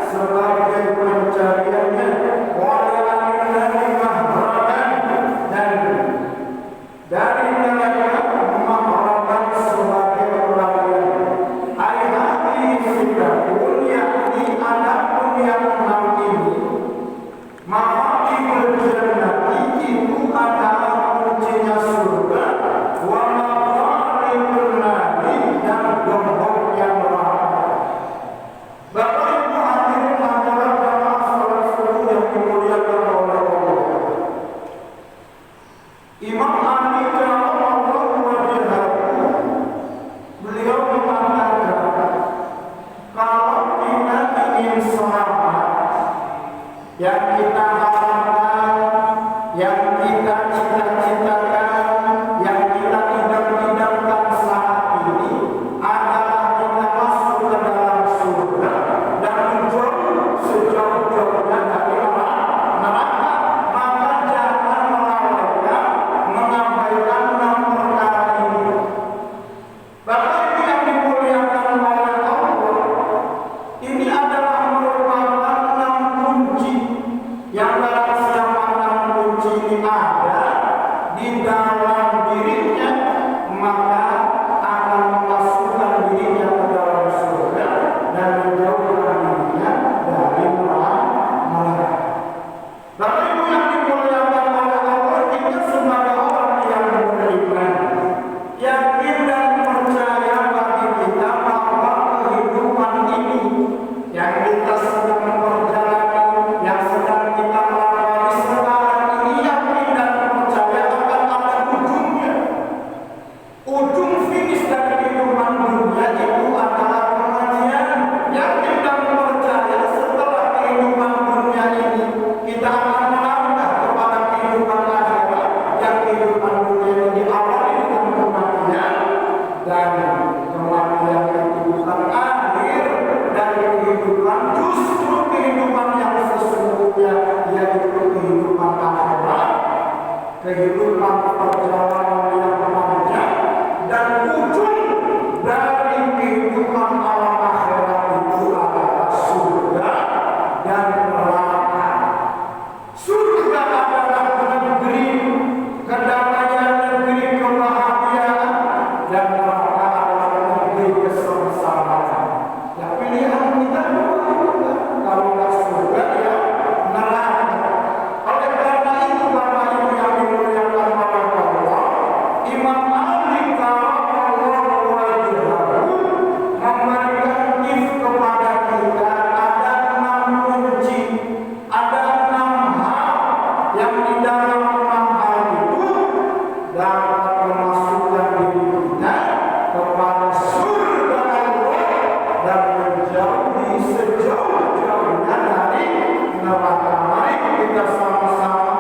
Sebagai yang kita harapkan, yang kita cita-citakan, yang kita idam-idamkan saat ini adalah kita masuk ke dalam surga dan menjauh sejauh-jauhnya dari neraka. Maka jangan melalaikan, mengabaikan 6 perkara ini. Bapak Ibu yang dimuliakan oleh Allah, ini adalah merupakan 6 kunci yang barang siapa 6 kunci ini ada di dalam dirinya, maka akan memasukkan dirinya ke dalam surga dan menjauhkan dirinya dari neraka. Bapak Ibu yang dimuliakan oleh Allah, kita sebagai orang yang beriman, yakin dan percaya bagi kita bahwa kehidupan ini yang kita sedang berjalani, yang sedang kita lalui sekarang ini, yakin dan percaya akan ada ujungnya. Ujung finish dari kehidupan dunia itu adalah kematian. Yakin dan percaya setelah kehidupan dunia ini kita akan melangkah kepada kehidupan akhirat, yang kehidupan dunia ini diawali dengan kematian, dan kematian itu bukan akhir dari kehidupan, justru kehidupan yang sesungguhnya, yaitu kehidupan akhirat, kehidupan perjalanan yang panjang, dan ujung dari kehidupan alam akhirat itu adalah surga dan neraka. Surga adalah negeri kedamaian, negeri kebahagiaan, dan neraka adalah negeri kesengsaraan. Ya, pilihan kita dua juga. Kalau nggak surga ya neraka. Oleh karena itu Bapak Ibu yang dimuliakan oleh Allah, Imam Ali Karamallahu wajhahu memberikan gift kepada kita ada 6 kunci, ada 6 hal yang di dalam 6 hal itu dapat memasukkan diri kita kepada surga Allah dan menjauhi sejauh-jauhnya dari neraka. Mari kita sama-sama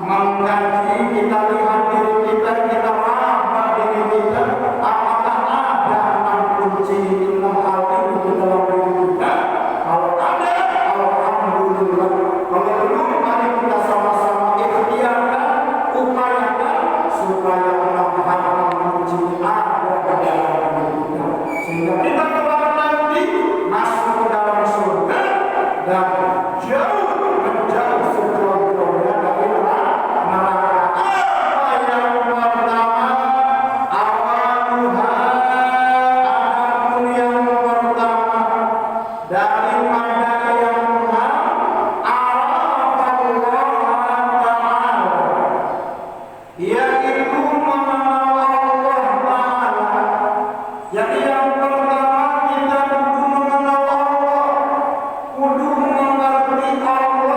mengkaji, kita lihat diri kita, kita raba diri kita, apakah ada 6 kunci, 6 hal itu di dalam diri kita. Kalau ada, alhamdulillah. Kalau belum, mari kita sama-sama ikhtiarkan, upayakan supaya 6 hal, 6 kunci ini ada di dalam diri kita, sehingga kita kelak nanti masuk ke dalam surga dan menjauh sejauh-jauhnya dari neraka. Apa yang pertama? Awaluha, adapun yang pertama daripada yang arafallah ta'ala, yaitu mengenal Allah Ta'ala. Jadi yang pertama kita kudu mengenal Allah, kudu mengerti Allah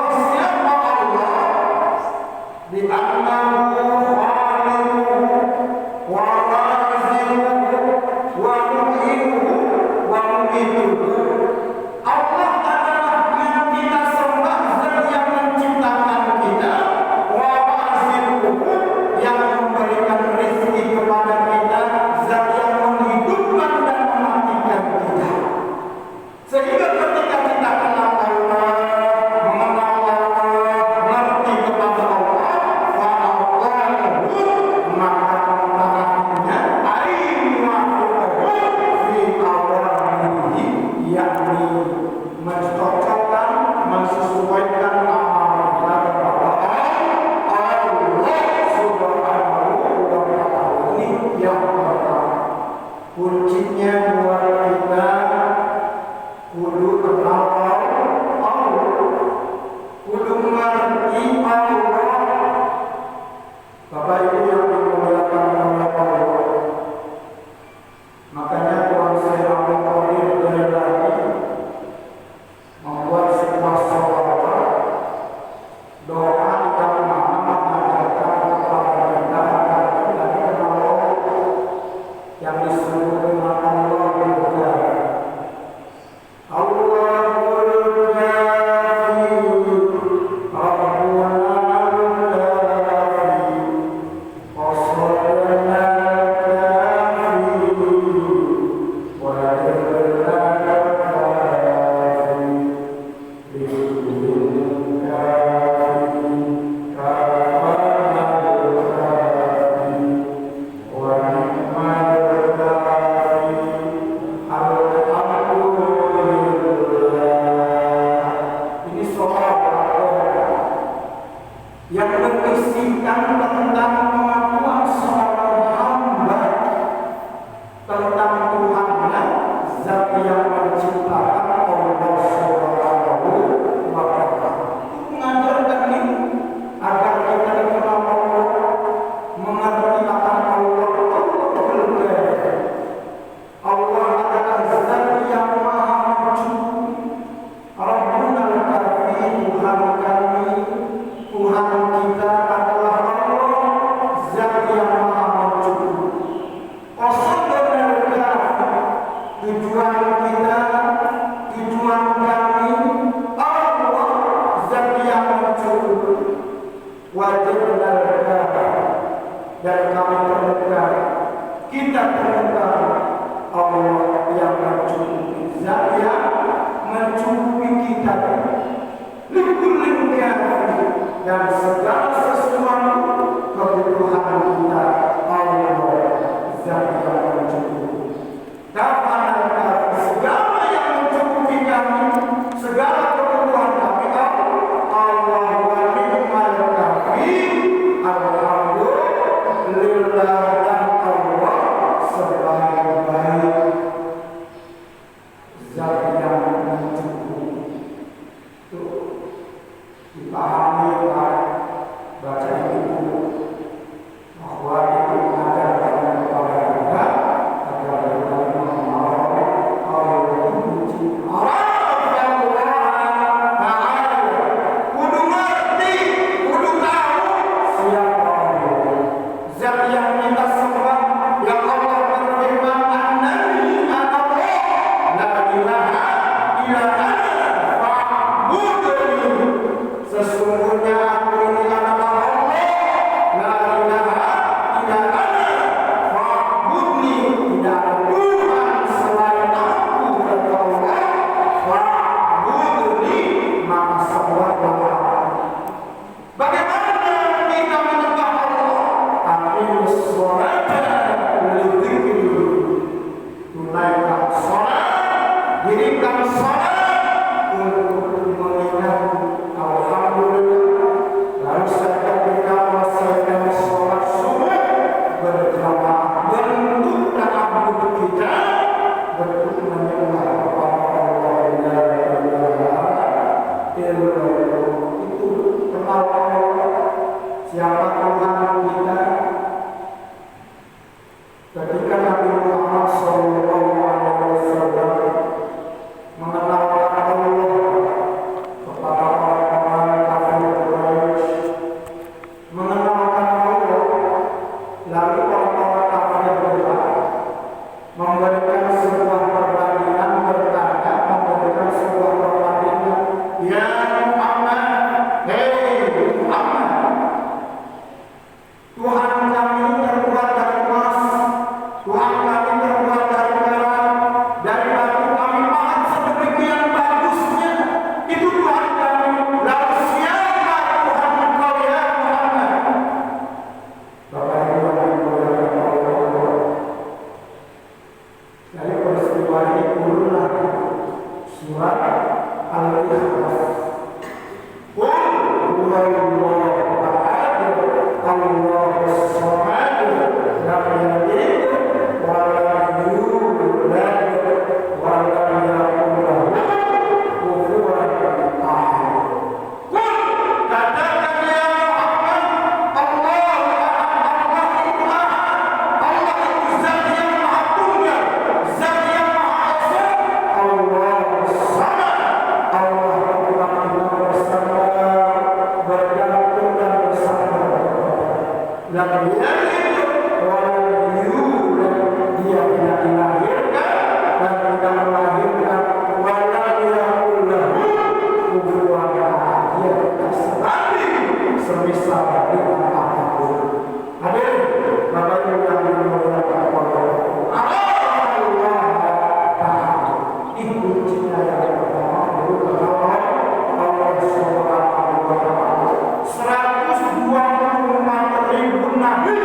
Subhanahu wa Ta'ala. 124.000 nabi,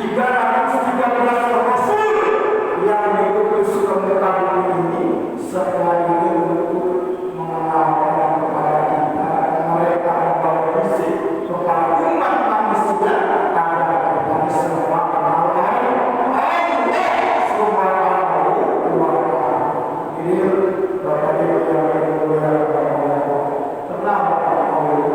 313 rasul yang diutus ke muka bumi ini sekali untuk mengenalkan kepada kita, mereka membawa misi kepada umat manusia agar kita semua kenal Allah Subhanahu wa Ta'ala. Ini Bapak Ibu yang dimuliakan oleh Allah. Kenapa Allah mengenal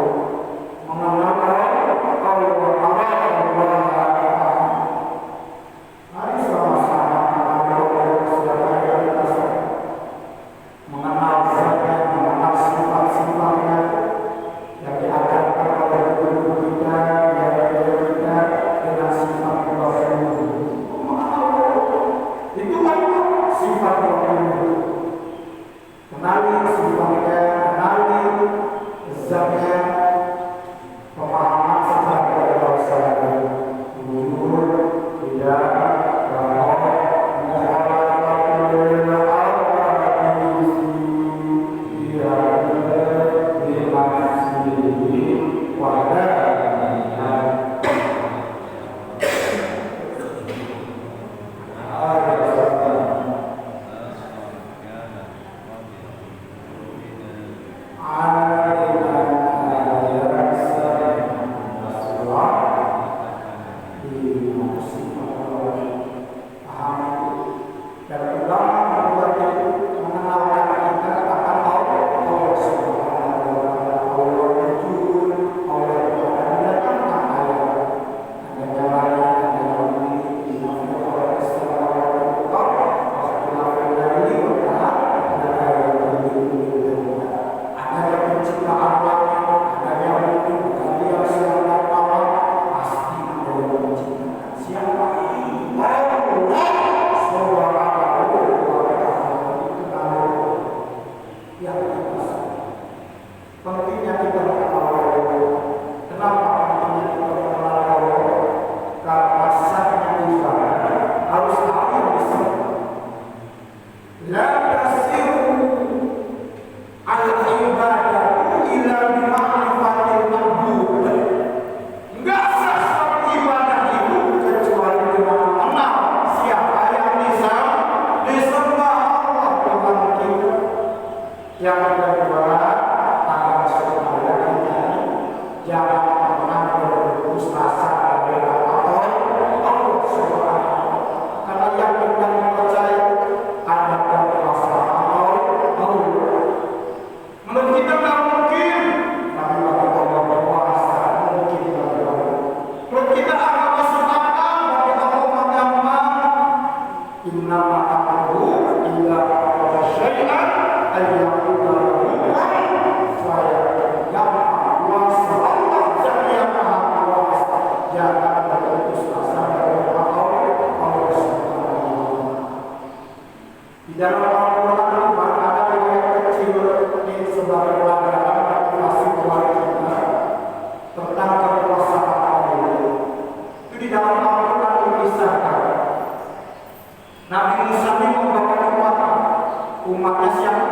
umatnya siapa?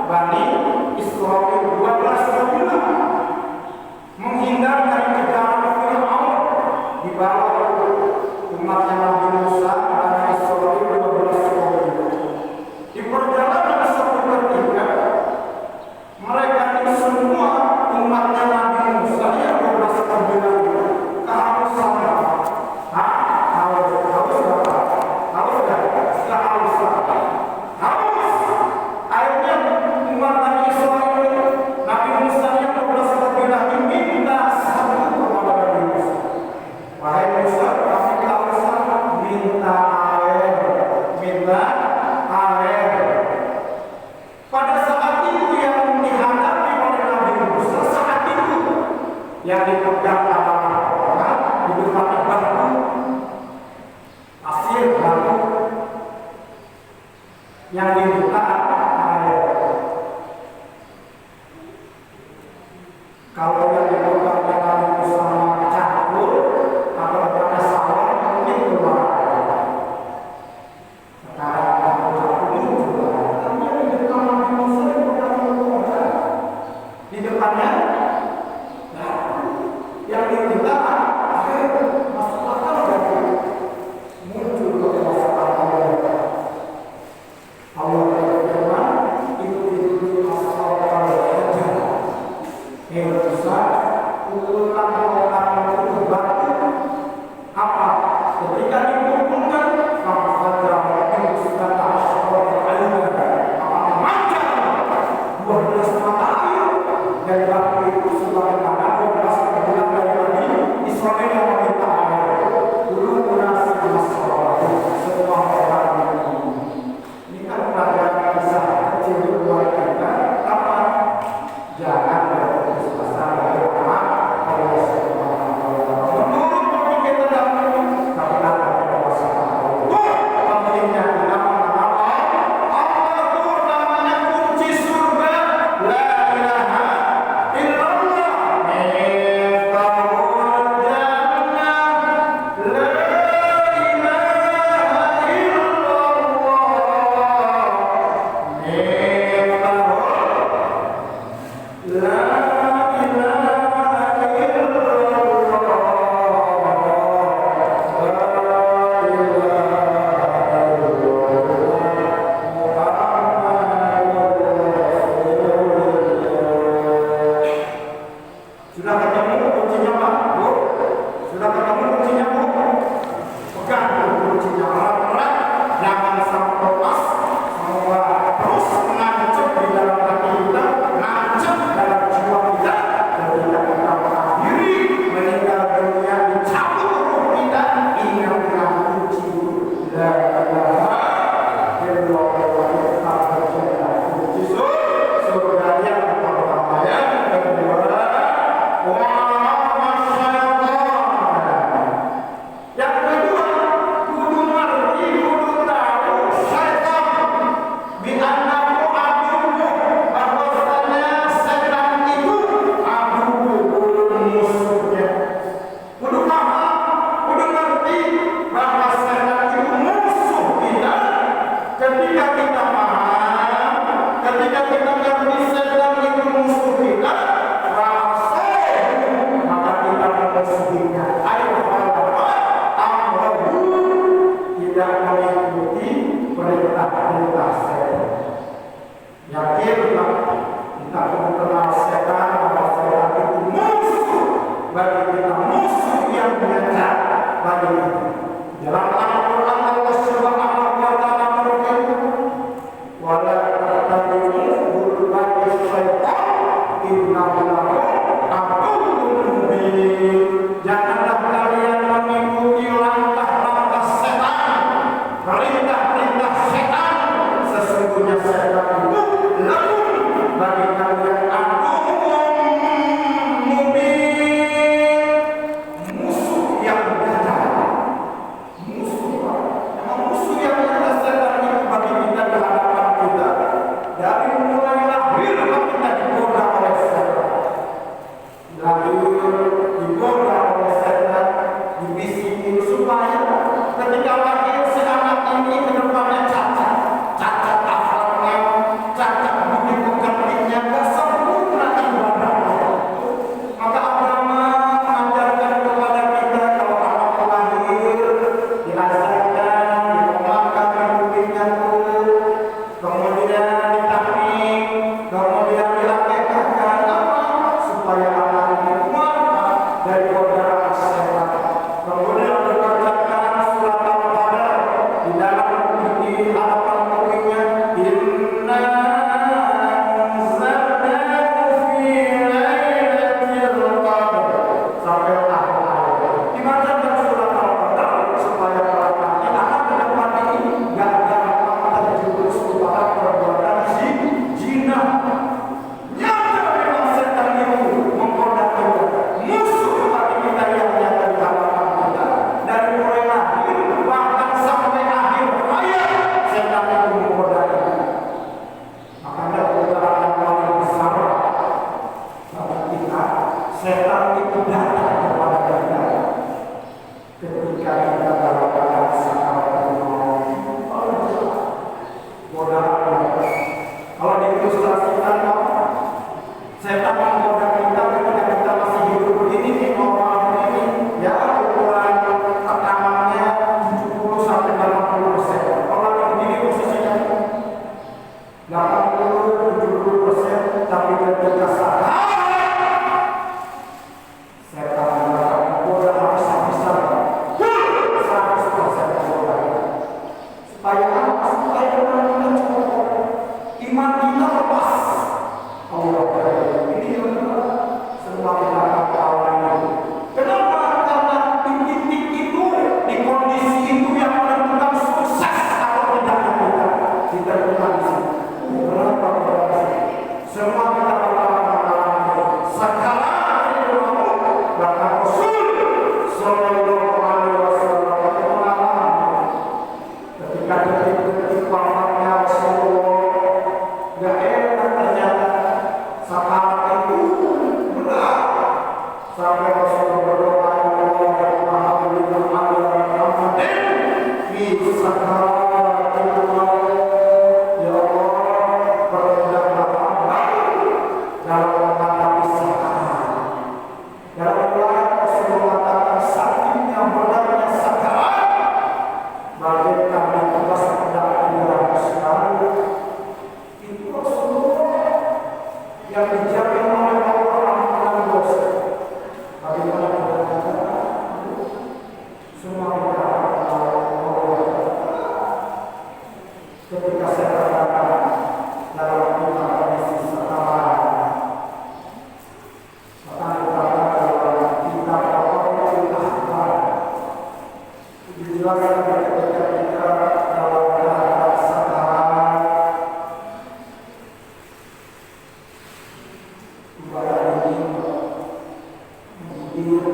Bani Israil 12 kabilah menghindar dari kejaran Fir'aun, di bawah umatnya Nabi Musa. Bani Israil 12 kabilah di perjalanan seputar 3, mereka ini semua umatnya Nabi Musa yang 12 kabilah kehausan. Yang dipegang orang itu pakai batu, pasir batu, yang dibuka air. Kalau yang dibuka dengan bersama campur atau pakai sawan mungkin keluar. Sekarang campur itu keluar. Tapi di depan Nabi Musa di depannya 80-70%, tapi ketika sadar sampai Rasulullah berdoa, Allahumma Muhammadin fi sakaratil maut. Ya Allah, permudah dalam menghadapi sakarat. Dalam riwayat Rasulullah katakan sakitnya beratnya sakarat, bagaikan ditepas pedang yang sekali. Itu Rasulullah yang dijamin oleh Allah ampunan dosa. Bagaimana kita katakan? Semua kita Allah. Ketika saya katakan dalam kita kondisi sakarat, maka kita kita dijelaskan ketika kita dalam keadaan sakarat, upaya ini menggigit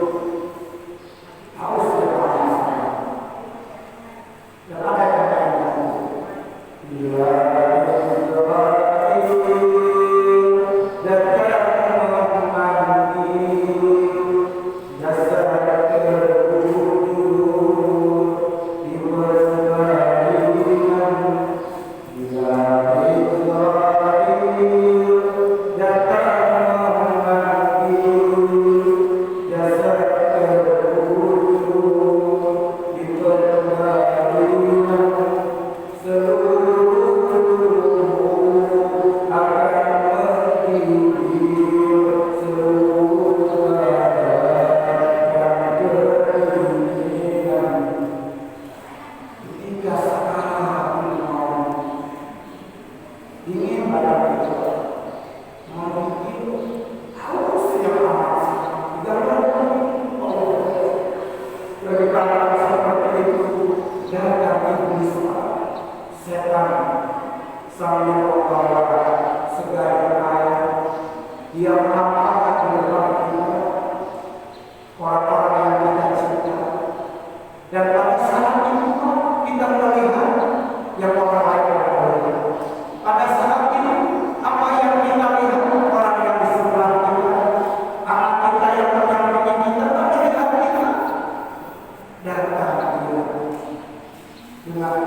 haus dan ada yang lain. Bila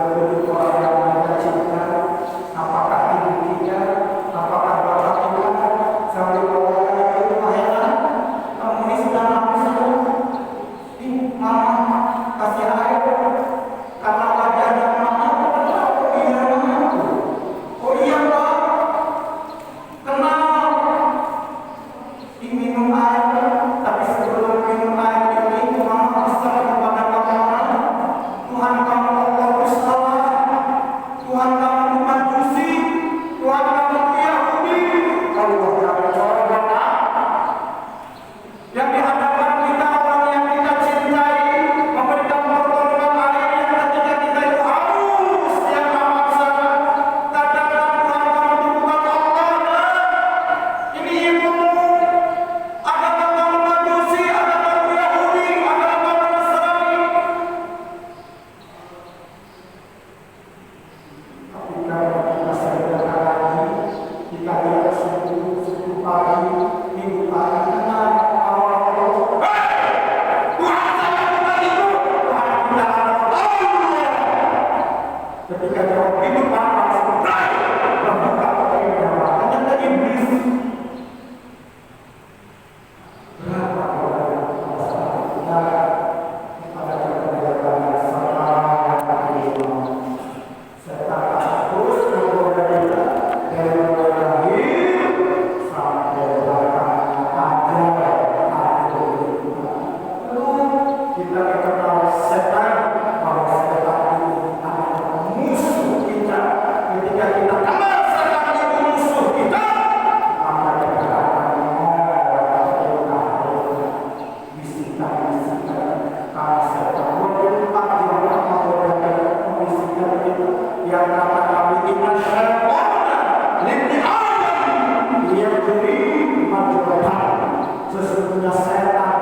sesungguhnya setan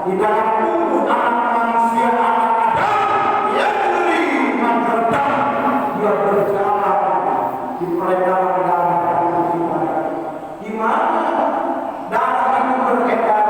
di dalam tubuh anak manusia anak Adam yang beri menggertak, dia berjalan di peredaran darah di mana darah itu beredar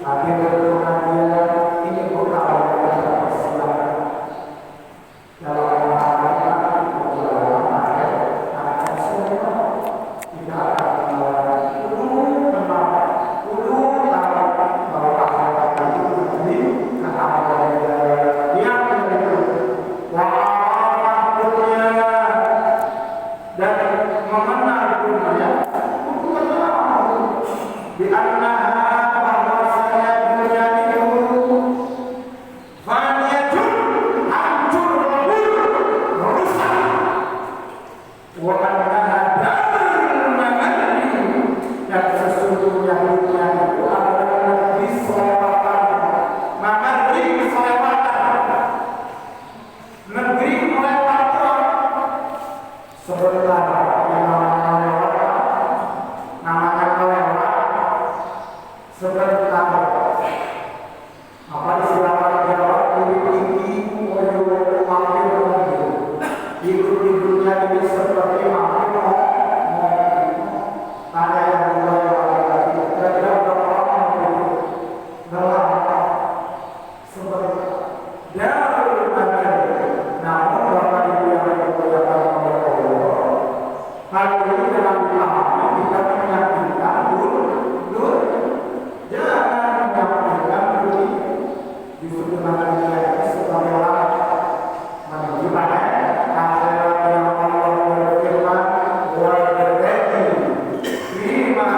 Akhirnya ini bukan sebagai darul amal. Namun Bapak Ibu yang dimuliakan oleh Allah, hal ini dalam pemahaman kita menyampaikan dunia. Jangan menyampaikan dunia. Justru dengan dunia ini sebagai alat menuju pada akhirat yang Allah berfirman, wa berbagi lima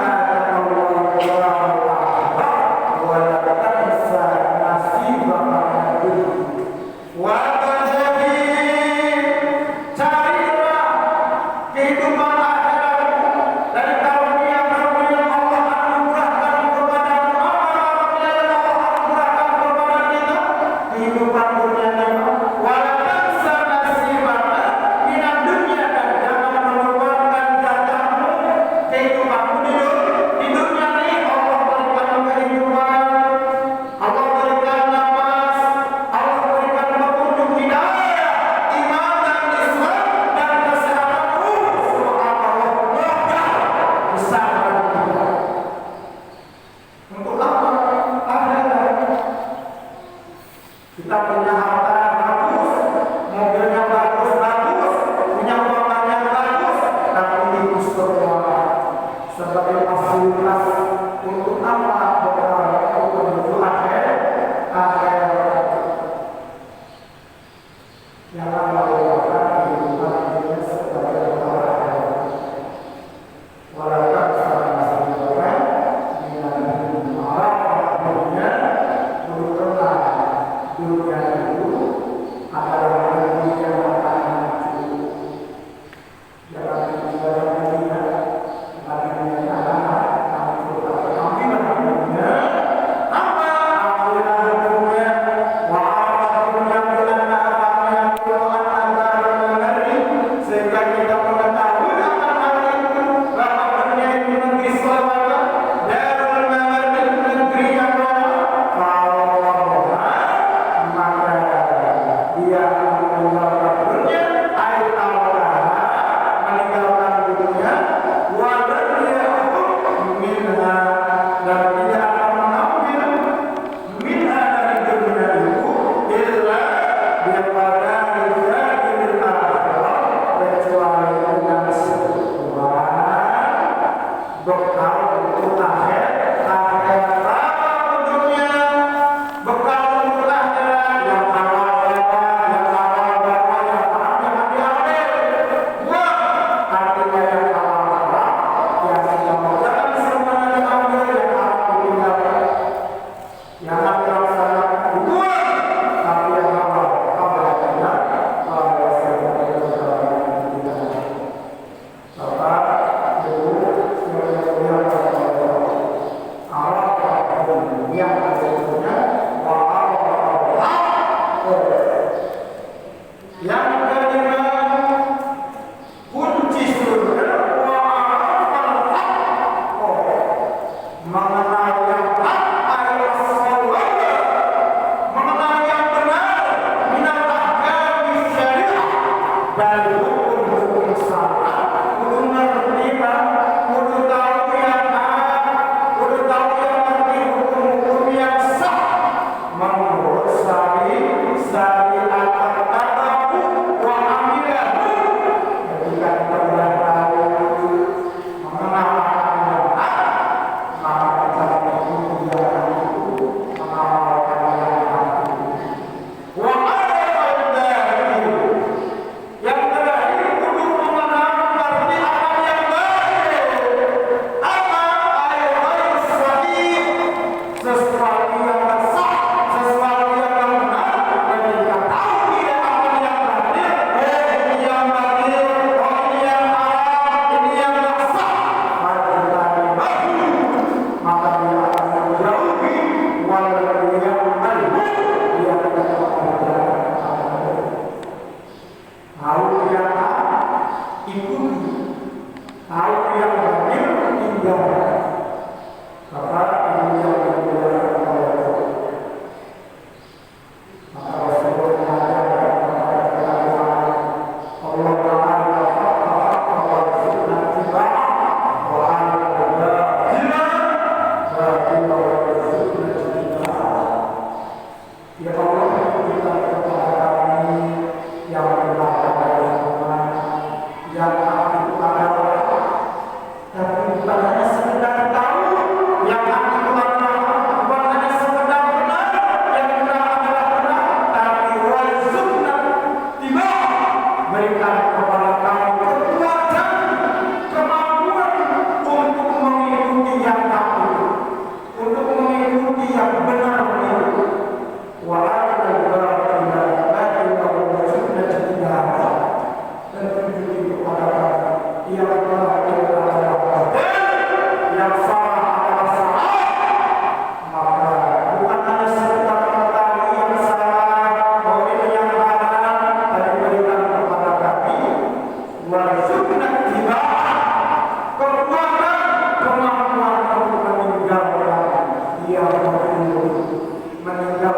meninggal